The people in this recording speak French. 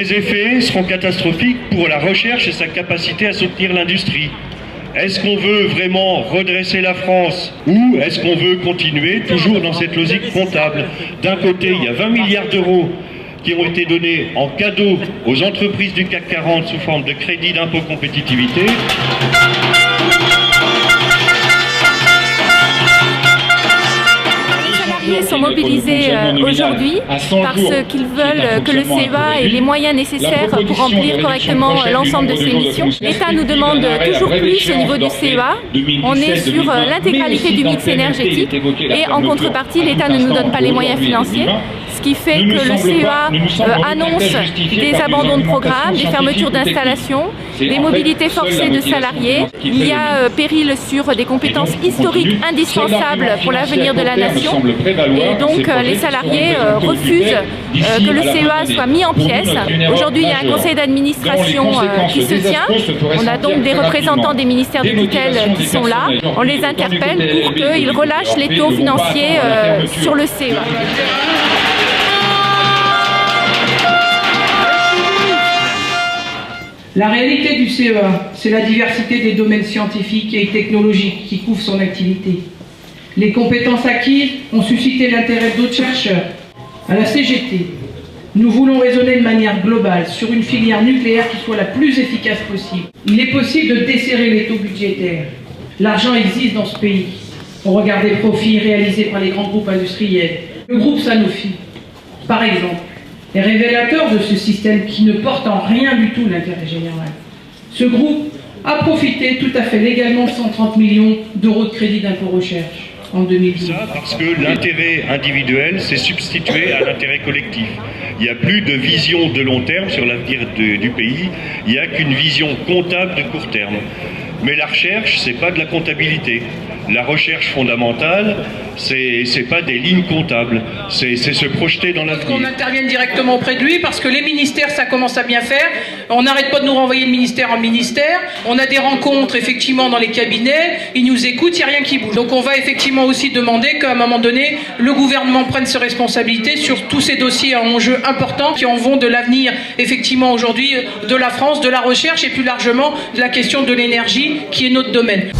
Les effets seront catastrophiques pour la recherche et sa capacité à soutenir l'industrie. Est-ce qu'on veut vraiment redresser la France ou est-ce qu'on veut continuer toujours dans cette logique comptable? D'un côté, il y a 20 milliards d'euros qui ont été donnés en cadeau aux entreprises du CAC 40 sous forme de crédit d'impôt compétitivité. Sont mobilisés aujourd'hui parce qu'ils veulent que le CEA ait les moyens nécessaires pour remplir correctement l'ensemble de ses missions. L'État nous demande toujours plus au niveau du CEA. On est sur l'intégralité du mix énergétique et en contrepartie, l'État ne nous donne pas les moyens financiers. Ce qui fait que le CEA annonce des abandons de programmes, des fermetures d'installations, des mobilités forcées de salariés. Il y a péril sur des compétences historiques indispensables pour l'avenir de la nation. Et donc les salariés refusent que le CEA soit mis en pièces. Aujourd'hui, il y a un conseil d'administration qui se tient. On a donc des représentants des ministères de tutelle qui sont là. On les interpelle pour qu'ils relâchent les taux financiers sur le CEA. La réalité du CEA, c'est la diversité des domaines scientifiques et technologiques qui couvrent son activité. Les compétences acquises ont suscité l'intérêt d'autres chercheurs. À la CGT, nous voulons raisonner de manière globale sur une filière nucléaire qui soit la plus efficace possible. Il est possible de desserrer les taux budgétaires. L'argent existe dans ce pays. On regarde les profits réalisés par les grands groupes industriels. Le groupe Sanofi, par exemple, est révélateur de ce système qui ne porte en rien du tout l'intérêt général. Ce groupe a profité tout à fait légalement de 130 millions d'euros de crédit d'impôt recherche en 2012. Ça parce que l'intérêt individuel s'est substitué à l'intérêt collectif. Il n'y a plus de vision de long terme sur l'avenir du pays, il n'y a qu'une vision comptable de court terme. Mais la recherche, c'est pas de la comptabilité. La recherche fondamentale, c'est pas des lignes comptables, c'est se projeter dans l'avenir. Qu'on intervienne directement auprès de lui, parce que les ministères, ça commence à bien faire. On n'arrête pas de nous renvoyer de ministère en ministère. On a des rencontres, effectivement, dans les cabinets. Ils nous écoutent, il n'y a rien qui bouge. Donc on va effectivement aussi demander qu'à un moment donné, le gouvernement prenne ses responsabilités sur tous ces dossiers à enjeux importants qui en vont de l'avenir, effectivement, aujourd'hui, de la France, de la recherche et plus largement de la question de l'énergie, qui est notre domaine.